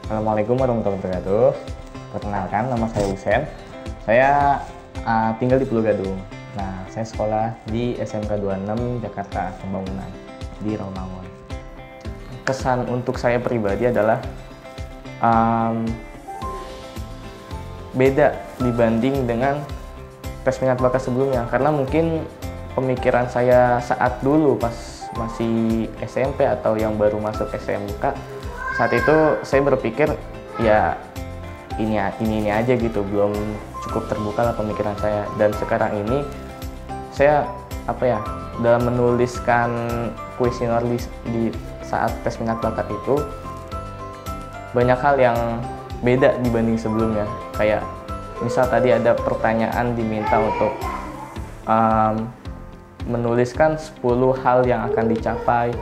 Assalamualaikum warahmatullahi wabarakatuh. Perkenalkan, nama saya Husen. Saya tinggal di Pulau Gadung. Nah, saya sekolah di SMK 26 Jakarta Pembangunan di Rawamangun. Kesan untuk saya pribadi adalah beda dibanding dengan tes minat bakat sebelumnya, karena mungkin pemikiran saya saat dulu pas masih SMP atau yang baru masuk SMK, saat itu saya berpikir ya ini aja gitu, belum cukup terbuka lah pemikiran saya. Dan sekarang ini saya dalam menuliskan kuesioner di saat tes minat bakat itu banyak hal yang beda dibanding sebelumnya. Kayak misal tadi ada pertanyaan diminta untuk menuliskan 10 hal yang akan dicapai.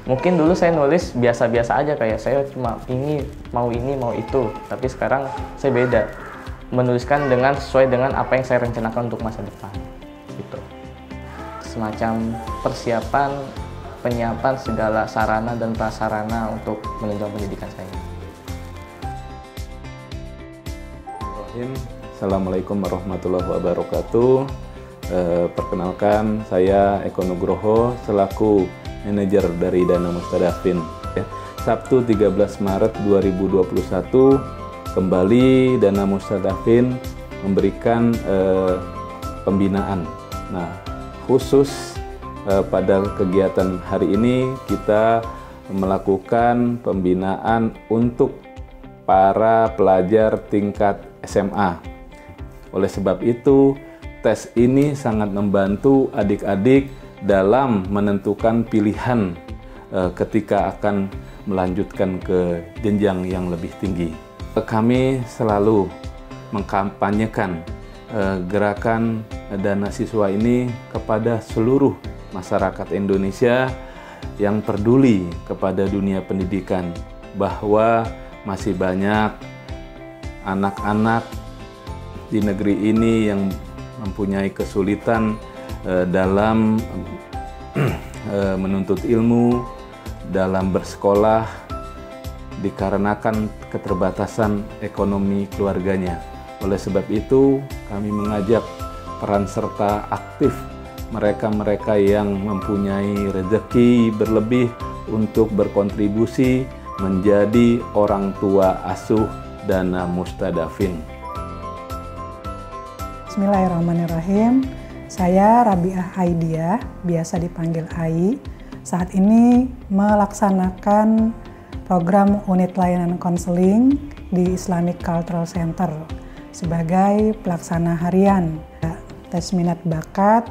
Mungkin dulu saya nulis biasa-biasa aja, kayak saya cuma ini mau itu. Tapi sekarang saya beda, menuliskan sesuai dengan apa yang saya rencanakan untuk masa depan. Gitu. Semacam persiapan, penyiapan segala sarana dan prasarana untuk menunjang pendidikan saya. Assalamualaikum warahmatullahi wabarakatuh. Perkenalkan, saya Eko Nugroho selaku manajer dari Dana Mustadafin. Sabtu 13 Maret 2021 kembali Dana Mustadafin memberikan pembinaan. Nah, khusus pada kegiatan hari ini kita melakukan pembinaan untuk para pelajar tingkat SMA. Oleh sebab itu, tes ini sangat membantu adik-adik dalam menentukan pilihan ketika akan melanjutkan ke jenjang yang lebih tinggi. Kami selalu mengkampanyekan gerakan Dana Siswa ini kepada seluruh masyarakat Indonesia yang peduli kepada dunia pendidikan, bahwa masih banyak anak-anak di negeri ini yang mempunyai kesulitan dalam menuntut ilmu, dalam bersekolah, dikarenakan keterbatasan ekonomi keluarganya. Oleh sebab itu, kami mengajak peran serta aktif mereka-mereka yang mempunyai rezeki berlebih untuk berkontribusi menjadi orang tua asuh Dana Mustadafin. Bismillahirrahmanirrahim. Saya Rabiah Aidiah, biasa dipanggil Ai. Saat ini melaksanakan program unit layanan konseling di Islamic Cultural Center sebagai pelaksana harian. Tes minat bakat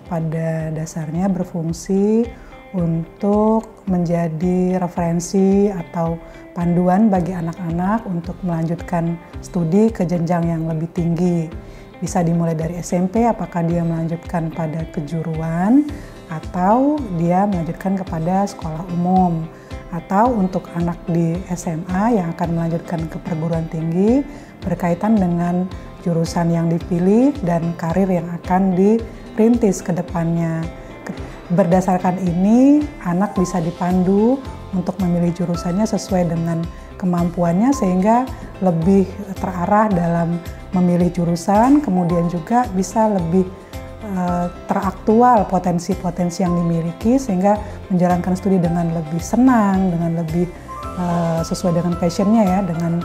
pada dasarnya berfungsi untuk menjadi referensi atau panduan bagi anak-anak untuk melanjutkan studi ke jenjang yang lebih tinggi. Bisa dimulai dari SMP, apakah dia melanjutkan pada kejuruan atau dia melanjutkan kepada sekolah umum, atau untuk anak di SMA yang akan melanjutkan ke perguruan tinggi berkaitan dengan jurusan yang dipilih dan karir yang akan dirintis ke depannya. Berdasarkan ini, anak bisa dipandu untuk memilih jurusannya sesuai dengan kemampuannya sehingga lebih terarah dalam memilih jurusan, kemudian juga bisa lebih teraktual potensi-potensi yang dimiliki sehingga menjalankan studi dengan lebih senang, dengan lebih sesuai dengan passionnya ya, dengan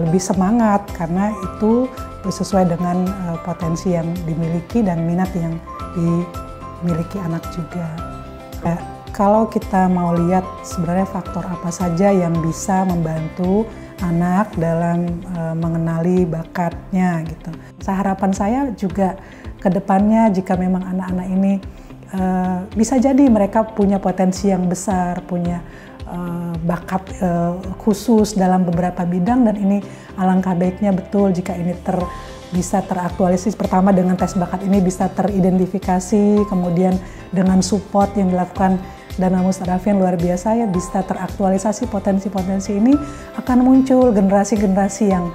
lebih semangat karena itu sesuai dengan potensi yang dimiliki dan minat yang dimiliki anak juga. Kalau kita mau lihat sebenarnya faktor apa saja yang bisa membantu anak dalam mengenali bakatnya gitu. Harapan saya juga ke depannya jika memang anak-anak ini bisa jadi mereka punya potensi yang besar, punya bakat khusus dalam beberapa bidang, dan ini alangkah baiknya betul jika ini bisa teraktualisasi. Pertama dengan tes bakat ini bisa teridentifikasi, kemudian dengan support yang dilakukan Dana Mustadafin luar biasa ya, bisa teraktualisasi potensi-potensi ini, akan muncul generasi-generasi yang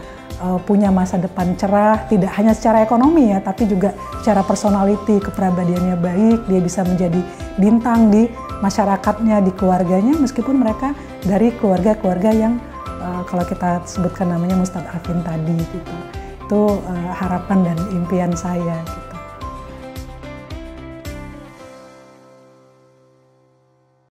punya masa depan cerah, tidak hanya secara ekonomi ya, tapi juga secara personality, kepribadiannya baik, dia bisa menjadi bintang di masyarakatnya, di keluarganya, meskipun mereka dari keluarga-keluarga yang kalau kita sebutkan namanya Mustad Afin tadi gitu. Itu harapan dan impian saya.